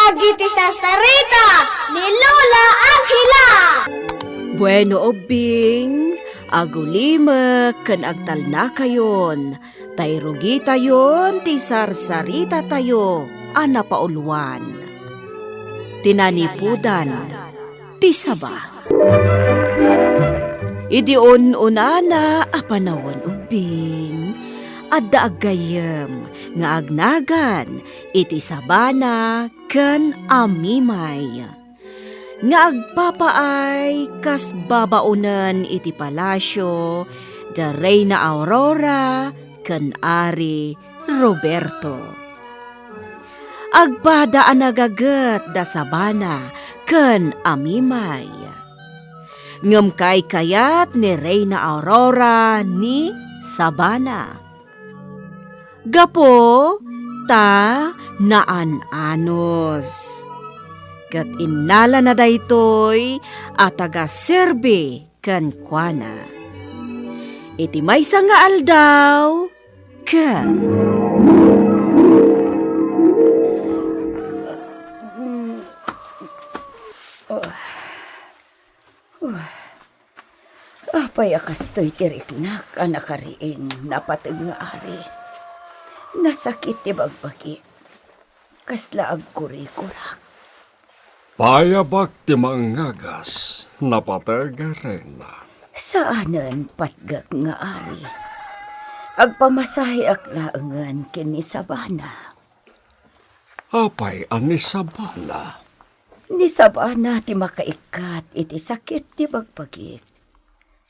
Dagiti sasarita ni Lola Angela. Bueno obing, agulima ken agtal na kayon, tayrugi tayon ti sarsarita tayo, ana pauluan. Tinanipudan, ti saba. Idion unana apanawan ubing, adda agayem nga agnagan iti sabana ken amimay. Nga agpapaay kas babaunan iti palasyo da Reyna Aurora ken Ari Roberto. Agpadaan nagagat da sabana ken amimay. Ngem kay kayat ni Reyna Aurora ni sabana. Gapo ta naan-anos. Kat inala na daytoy at taga-serbe kan kuana. Iti maysa nga aldaw ken. Apay akastoy tiriknak anak kariing napatag nga ari. Nasakit ti bagbagi. Kasla agkuri-kurak. Payabak ti mangagas, napatagarin. Saanan patgak nga ari. Agpamasahe aklaangan kini sabana. Apay ani sabana. Ni sabana ti makaikat iti sakit ti bagbagi.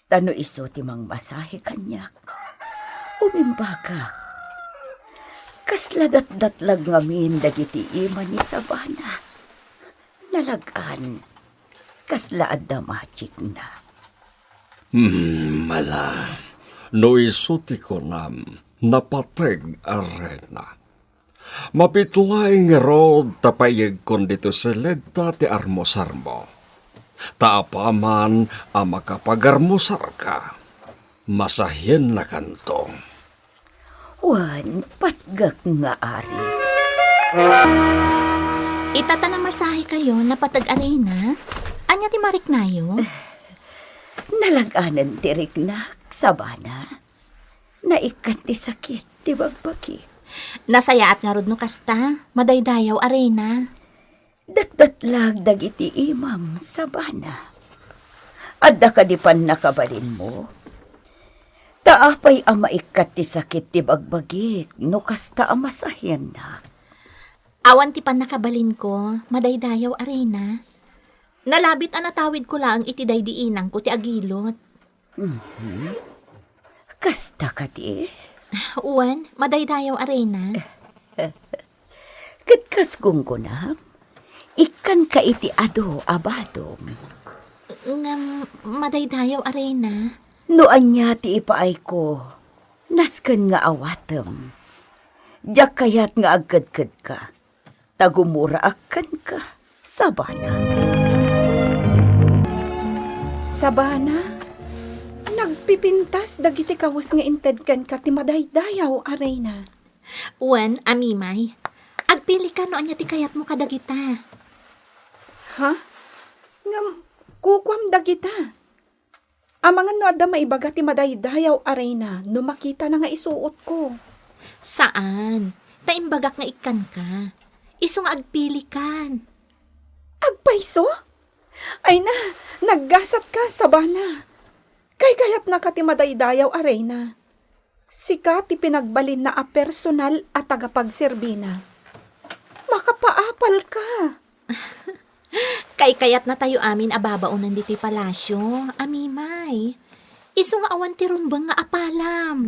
Tano iso ti mang masahe kanyak. Umimbagak. Kasladat-datlag ngamin dagiti ima ni sabana. Nalagaan, kaslaad na machik na. Mala, no isuti ko nam, napateg arena. Mapitlaing rod tapayag kon dito silid ti armosar mo. Taapaman ang makapagarmosar ka, masahin na kanto. Wan, patgak nga ari. Itata na masahe kayo na patag-arena? Anya ti mariknayo? Nalaganan ti riknak, sabana. Naikat ti sakit ti bagbagi. Nasayaat nga rod no kasta, madaydayaw arena. Datdatlag dagiti imam, sabana. Adda ka di pan nakabalin mo. Taapay ang maikat ti sakit ti bagbagi, no kasta ang masahin na. Awan ti pan nakabalin ko, madaydayaw arena. Nalabit ang natawid ko lang iti daydiinang ko ti agilot. Kasta ka di? Uwan, madaydayaw arena. Katkas gunggunam, ikan ka iti ado abadom. Ngam, madaydayaw arena. Noan niya ti ipaay ko, naskan nga awatem. Diyak kayat nga agkadkad ka, tagumura akan ka, sabana. Sabana, nagpipintas dagiti kawas nga inted kan ka ti madaydayaw arena. Uwan, amimay. Agpili ka noon niya ti kayat mo kadagita. Ha? Ngam, kukwam dagita. Amangan no adda maibaga ti madaydayaw arena no makita na nga isuot ko. Saan? Taimbagak nga ikan ka. Isong agpili kan. Agpaiso? Ay na, naggasat ka, sabana. Kay kayat na ka ti madaydayaw arena. Sika ti pinagbalin na a personal at tagapagserbina. Makapaapal ka. Kay kayat na tayo amin ababaunan diti palasyo, amimay. Iso nga awan ti rumbang nga apalam.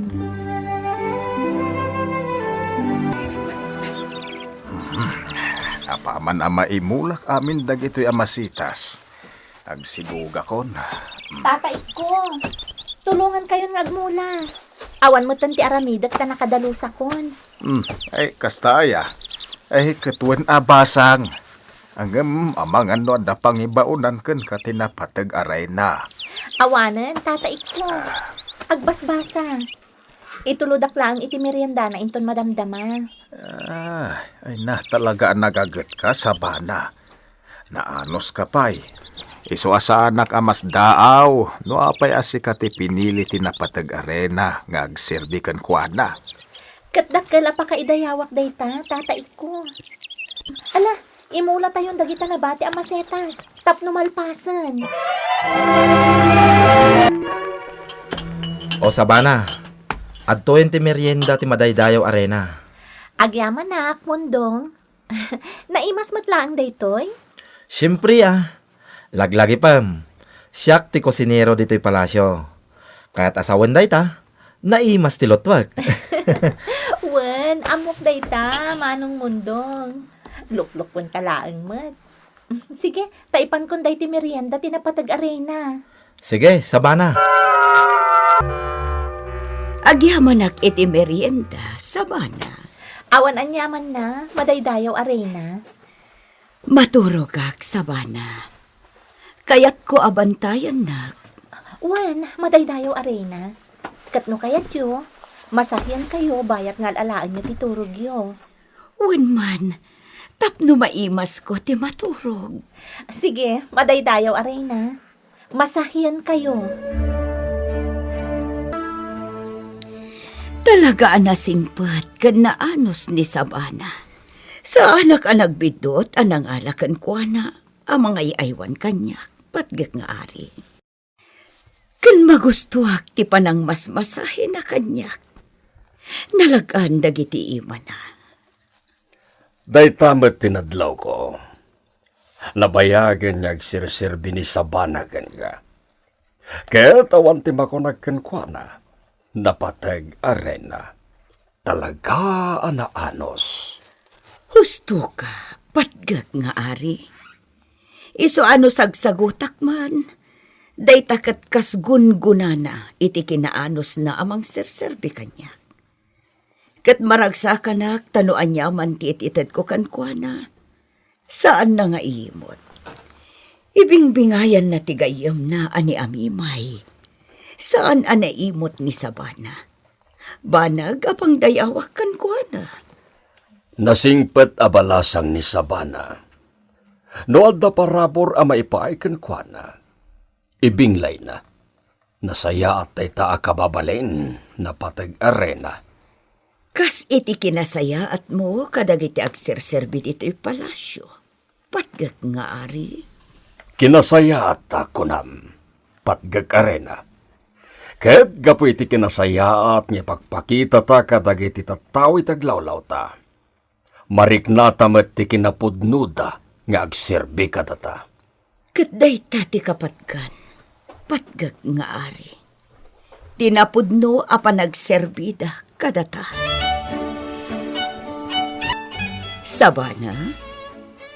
Apaman ama imulak amin dagito'y amasitas. Agsibuga kon. Tatay ko, tulungan kayo nga agmula. Awan mo tanti aramidat ta nakadalusa kon. Ay, kastaya. Ay, katuan abasang. Angem amangan no da pangibaunan ken katinapateg aray na. Awanan, tatay ko. Agbasbasa. Ituludak lang iti merienda na inton madamdama. Ay na talaga nagagat ka sa bana. Naanos ka pa'y. Iso asa anak amas daaw, no apay asi ka ti pinili tinapatag arena, nga agserbi kan kuana. Katdakkel pa kaidayawak dayta, tataik ko. Ala, imula tayong dagita na bati ang masetas. Tapno malpasan. O Sabana, adtoen ti merienda ti madaydayaw arena. Agyaman na, mundong. Naimas matlaang daytoy? Siyempre laglagi pam. Siyak ti kosinero dito'y palasyo. Kaya't asawan dayta, naimas ti lotwag. Wen, amok dayta, manong mundong. Lukluk kun kalaang mat. Sige, taipan kun day ti merienda tinapatag arena. Sige, Sabana. Agyamanak iti merienda, Sabana. Awan anyaman na, madaydayaw arena. Maturog kak, Sabana. Kaya't ko abantayan na. Wen, madaydayaw arena. Katno kayat yo, masahyan kayo bayat ngalalaan nyo titurog yo. Unman, tapno maimas ko ti maturog. Sige, madaydayaw arena. Masahyan kayo. Talaga nasingpat kan naanos ni Sabana. Sa anak nagbidot anang alakan ko na ang mga iaywan kanyak patgak nga ari. Kan magustuak ti panang mas masahin na kanyak. Nalagaan dagiti ima na. Daytamet tinadlaw ko. Nabayagan niya agsirsirbi ni Sabana kanya. Kaya tawan ti makonagkan kwa na. Napatag arena. Talaga anaanos. Husto ka, patgak nga ari. Iso ano sagsagutak man. Day takat kasgungunana iti kinaanos na amang serserbi kanya. Kat maragsa ka na tanuan niya man ti itited ko kankwana. Saan na nga imot? Ibingbingayan na tigayam na ani amimay. Saan anaimot ni Sabana? Banag apang dayawak kankwana. Nasingpet abalasang ni Sabana. Noad na parabor ang maipaay kankwana. Ibinglay na. Nasaya at tayta akababalain na patag arena. Kas iti kinasaya at mo kadagiti agserserbi dito'y palasyo. Patgak nga ari. Kinasaya at takunam. Patgag arena. Kaya't gapo iti kinasaya at niya pagpakita ta kadagiti tatawi taglawlaw ta. Mariknata met ti kinapudnuda nga agserbi ka data. Katday tati kapatgan. Patgak nga ari. Tinapudno a panagserbida kadata. Sabana,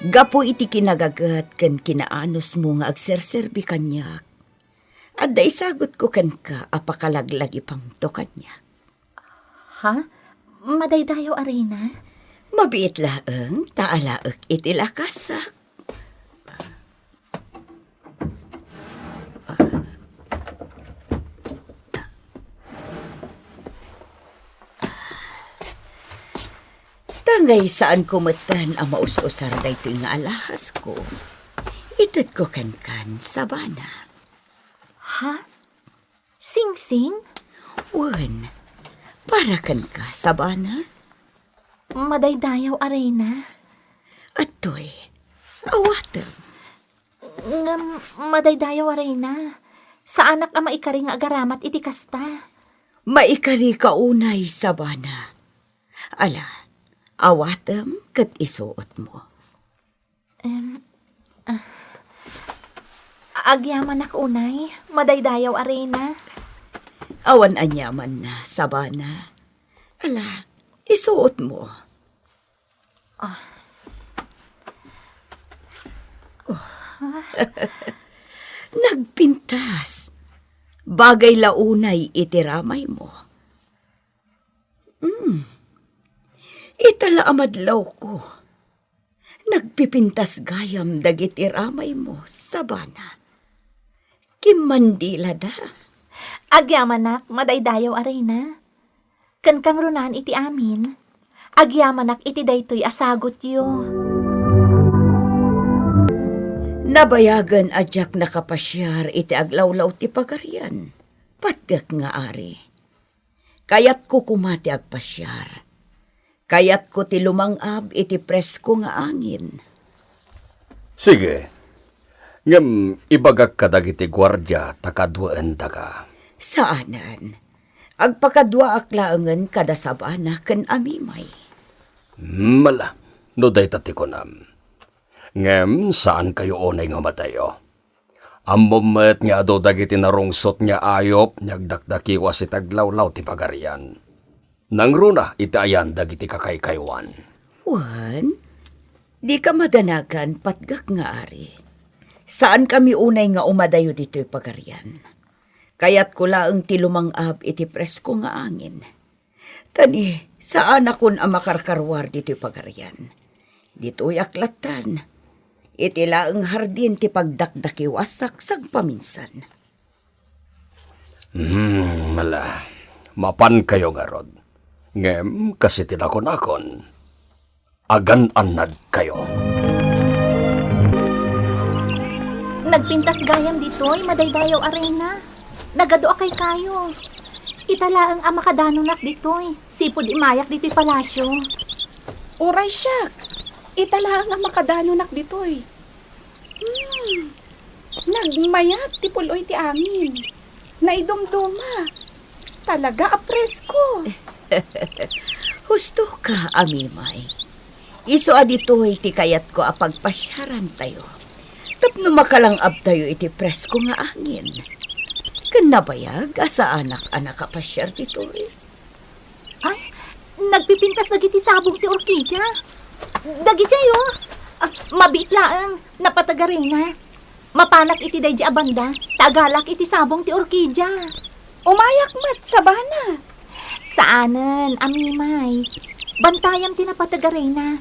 gapo iti kinagagat kan kinaanos mo nga agserserbi kanyak. At da isagot ko kan ka apakalaglagi pang to kanya. Ha? Madaydayaw arena? Mabiit laeng taalaek iti lakasak. Tangay saan kumatan ang maus-usar da ito nga alahas ko. Itat ko kan Sabana. Ha? Sing-sing? Wan, para kan ka, Sabana? Madaydayaw arena? At to'y, awatam. Nga madaydayaw arena? Sa anak ang maikaring agaramat iti kasta. Maikari ka unay, Sabana. Ala, awatam kat isuot mo. Agyaman ak unay, madaydayaw arena. Awan anyaman na, Sabana. Ala, isuot mo. Nagpintas. Bagay launay itiramay mo. Itala amadlaw ko. Nagpipintas gayam dagiti ramay mo, Sabana. Kimandila da. Agyaman ak, madaydayaw arena. Kan kang runan iti amin. Agyamanak iti daytoy asagot yo. Nabayagan adyak nakapasyar iti aglawlaw ti pagarian. Patgak nga ari. Kayat ko kumati agpasyar. Kayat ko ti lumangab iti presko nga angin. Sige. Ngem ibagak ka dagiti gwardya takadwaan taka. Saanan? Agpakadwa aklaangan kada sabana ken amimay. Mala, no day tatikonam. Ngem, saan kayo onay nga matayo? Ammomet nga do dagiti narungsot nga ayop nyagdakdakiwa si taglawlaw ti pagarian. Nangruna itayan dagiti kakaykaywan. Wan? Di ka madanagan patgak nga ari. Saan kami unay nga umadayo dito'y pagarian? Kayat ko laeng ti lumangab iti presko nga angin. Tani, saan akon ang makarkarwar dito'y pagarian? Dito'y aklatan. Iti laeng hardin ti pagdakdakiwasak sagpaminsan. Mala, mapan kayo nga rod. Ngem, kasi tinakon-akon. Agan-anad kayo. Nagpintas gayam ditoy, madaydayaw arena. Nagado akay kayo. Italaang ang makadanunak ditoy. Sipod imayak dito'y palasyo. Uray siyak. Itala nga makadanunak ditoy. Nagmayat ti puloy ti angin. Naidumduma. Talaga apresko. Husto ka, amimay. Iso adito'y ti kayat ko apagpasyaran tayo. Tapno makalangab tayo iti presko nga angin. Kanabayag asa anak-anak kapasyar dito'y. Ay, nagpipintas dagiti sabong ti orkidya. Dagiti yo. Mabitlaan, napatagarena. Mapanak iti daydi abanda, tagalak iti sabong ti orkidya. Umayak mat, sabana. Saanan, amimay. Bantayam ti napatagarena.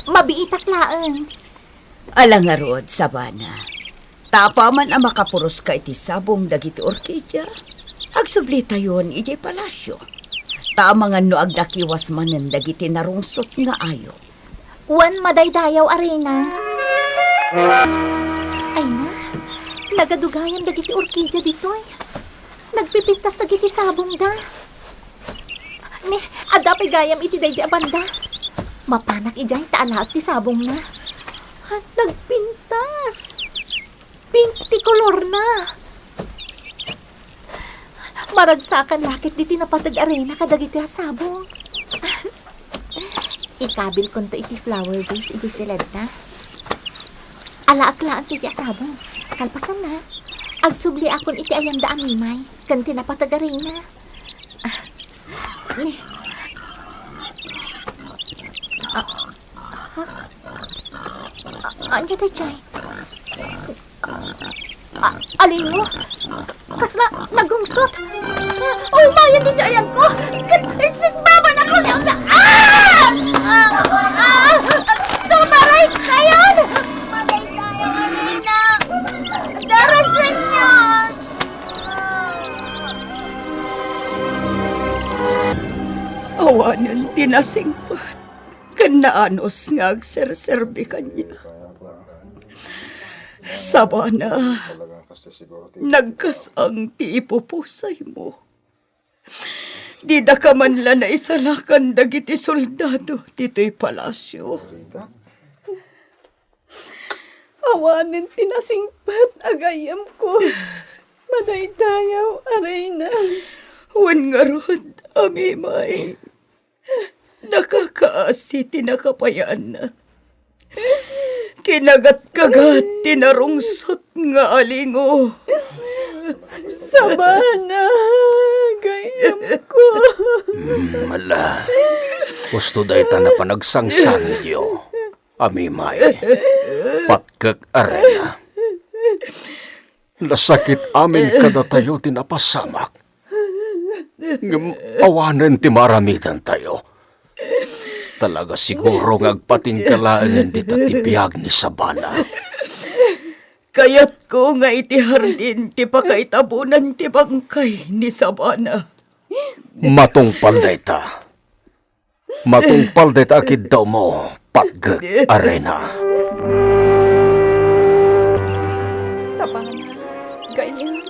Mabiitaklaan. Alangarod, sabana. Tapaman ang makapuros ka iti sabong dagiti orkidya. Agsubli tayon iti palasyo. Tamangan no agdakiwas manen dagiti narungsot nga ayo. Wan madaydayaw arena. Ay na, nagadugayam dagiti orkidya ditoy. Nagpipintas dagiti sabong da. Ni, adapay gayam iti daydi abanda. Mapanak ijay taalahat ti sabong na. Nagpintas. Pinti kolor na. Maragsakan lakit diti napatag arena kadagiti sabong. Ikabil kon to iti flower vase iti silad na. Alaaklaan ti sabong. Kalpasan na. Agsubli akon iti ayam da amimay. Kanti napatag arena. Anya tayo, Chay? Alin mo? Kasla, nagungsot. Oh, mayan din ayan ko. Sigbaba na ko lang na. Tumaray kayo! Magay tayo, Marina. Darasan niyo! Awanan tinasingpat. Kanaanos nga agserserbi kanya. Sabana, nagkasang ti ipupusay mo. Di da ka man la na isalakan dagiti soldado dito'y palasyo. Awanin tinasingpat agayam ko. Madaydayaw, arena. Wan nga rod, amimay. Nakakaasi tinakapayaan na. Kinagat-kagat tinarungsot nga alingo. Sabana, gayam ko. Mala, gusto dahi ta na panagsangsan niyo. Amimay, patkag arena. Nasakit amin kada tayo tinapasamak. Awanan ti maramitan tayo. Talaga siguro ngagpatingkalaan dito ti biyag ni Sabana. Kayat ko nga iti hardin ti pakaitabunan ti bangkay ni Sabana. Matungpal day ta. Matungpal det akid daw mo, Patgek Arena. Sabana, gayam.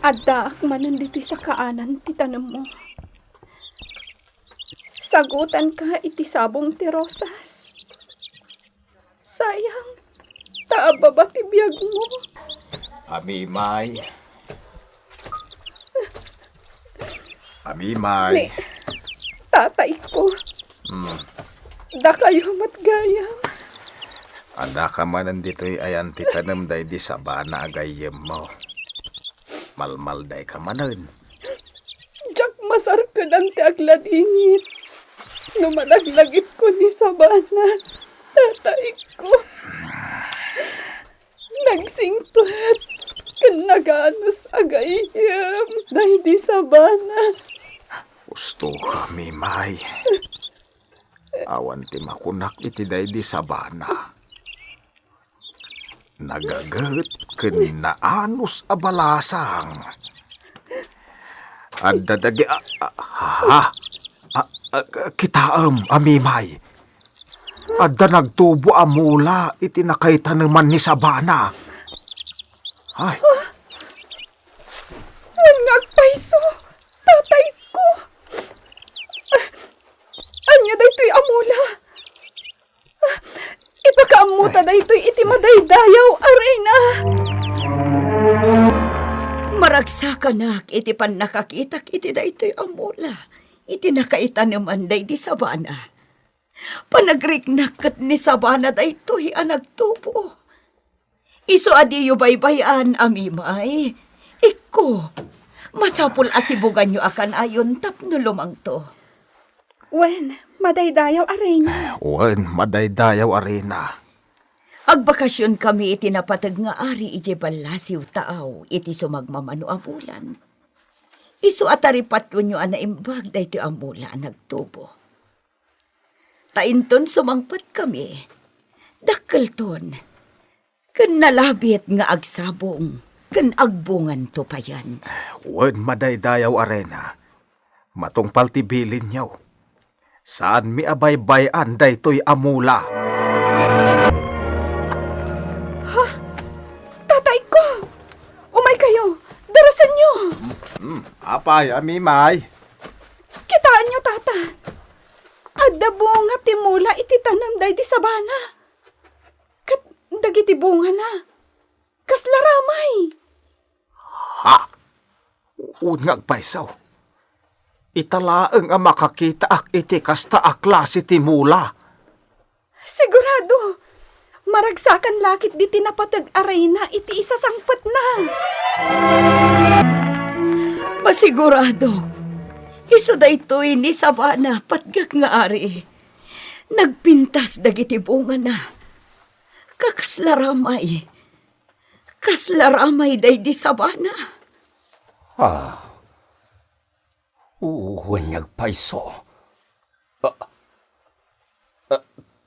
Adda akmanan dito sa kaanan ti tanem mo. Sagutan ka iti sabong ti Rosas. Sayang, taababa ti biyag mo. Amimay. Amimay. Tatay ko. Da kayo matgayam. Anda ka man nandito'y ayan titanam day di sabana agayem mo. Malmal day ka manan. Jak masar ka ng ti agladingit. Numalagлагip ko ni Sabana. Tatay ko. Nagsingplat. Kan naganos agayam. Dahil di Sabana. Gusto ka, Mimay. Awan ti makunak iti day di sabana. Nagagat ken naanos a balasang. Adda dagi kitaem Mimay. Adda nagtubo a mula iti nakaitaneman ni sabana. Ay, Ngagpaiso. Tatay ko. Anya daytoy amula. Ipakaamuta daytoy iti madaydayaw arena. Maragsa ka nak, iti pan nakakitak, iti daytoy amula. Iti nakaitaneman day di Sabana. Panagriknak kat ni Sabana daytoy anagtubo. Iso adiyo baybayan, Amimay. Iko, masapul asibugan nyo akan ayon tapno lumang to. Wen, madaydayaw arena. wan madaydayaw arena. Agbakasyon kami iti napatag nga ari iti balasiw taaw iti sumagmamano amulan. Isu atari patlo nyo anaimbag da iti amula nagtubo. Tainton sumangpat kami. Dakkelton. Ken nalabit nga agsabong. Ken agbungan to pa yan. Wan madaydayaw arena. Matungpal ti bilin nyaw. Saan mi abaybayan daytoy amula? Tatay ko! Umay kayo! Darasan nyo! Apay, Amimay. Kitaan nyo, tata! Adda bunga ti mula iti tanam day di Sabana. Kat dagiti bunga na. Kaslaramay. Ha? Unag paisaw. Italaeng ang makakita ak iti kasta klase ti mula. Sigurado. Maragsakan lakit di tinapatag arena iti isasangpat na. Masigurado. Iso daytoy ni Sabana patgak nga ari. Nagpintas dagiti bunga na. Kakaslaramay. Kaslaramay day di Sabana. Uwanyag paiso.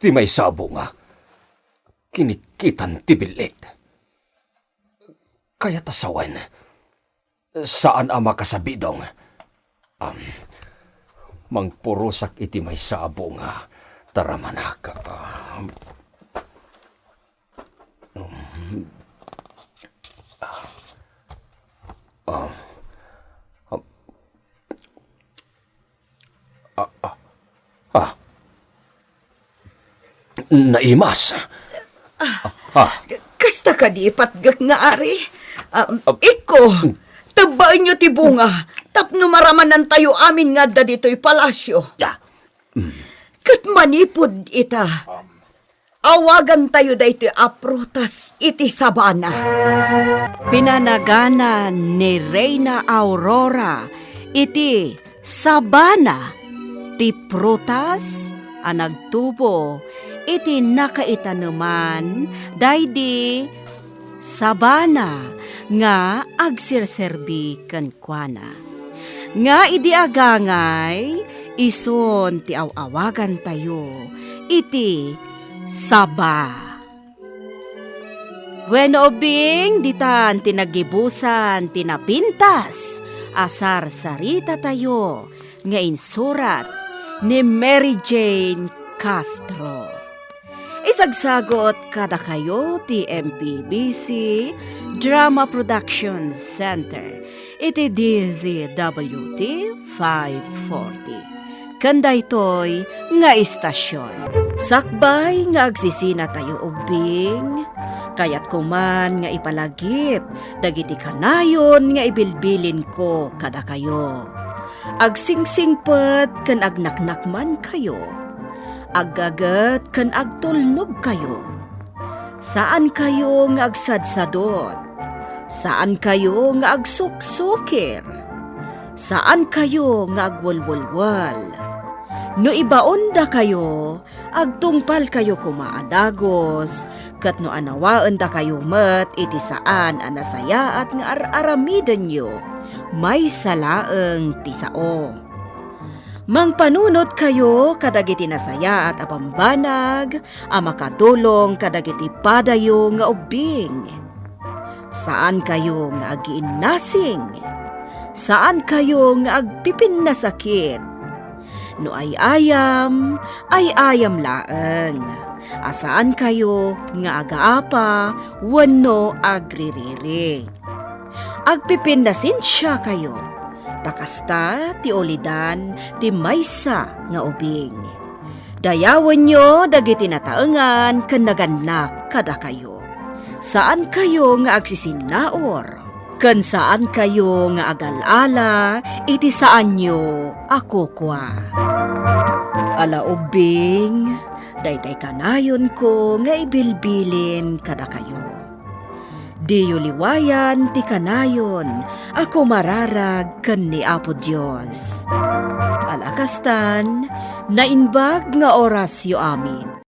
Ti may sabo nga. Kinikitan ti bilit. Kaya tasawan. Saan ang makasabidong? Mangpurusak iti may sabo nga. Taramanaka. Naimas. Kasta ka di patgak nga ari. Iko, tabaan nyo ti bunga. Tapno maramanan tayo amin nga da dito'y palasyo. Kat manipod ita. Awagan tayo da ito'y aprutas iti Sabana. Pinanaganan ni Reyna Aurora iti Sabana. Ti prutas anagtubo iti nakaitaneman daydi Sabana nga agsirserbi kenkwana. Nga idi agangay ison ti awagan tayo iti Saba. When obing ditan tinagibusan tinapintas asar sarita tayo nga insurat ni Mary Jane Castro. Isagsagot kada kayo ti MPBC Drama Production Center iti DZWT 540. Kanda ito'y nga istasyon. Sakbay nga agsisina tayo ubing, kayat kuman nga ipalagip, dagiti kanayon nga ibilbilin ko kada kayo. Agsingsingpet kan agnaknakman kayo, aggagat kan agtulnog kayo. Saan kayo nga agsadsadot? Saan kayo nga agsuksukir? Saan kayo nga agwalwalwal? No ibaon da kayo, agtungpal kayo kumaadagos, kat no anawaan da kayo met iti saan anasaya at nga aramidan nyo, may salaeng tisao. Mangpanunot kayo kadagiti nasaya at apambanag, makatulong kadagiti padayo nga ubing. Saan kayo nga agiinnasing? Saan kayo nga agpipin na sakit? No ay ayam laeng. Asaan kayo nga agaapa, wano agririri. Agpipin na sinsya kayo. Takasta ti olidan ti maysa nga ubing. Dayawan nyo dagiti nataengan ken naganak kada kayo. Saan kayo nga agsisinaor? Ken saan kayo nga agalala, iti saan nyo ako kwa. Ala ubing, daytay kanayon ko nga ibilbilin kada kayo. Diyo liwayan ti kanayon, ako mararag ken ni Apo Dios. Alakastan, nainbag nga oras yo amin.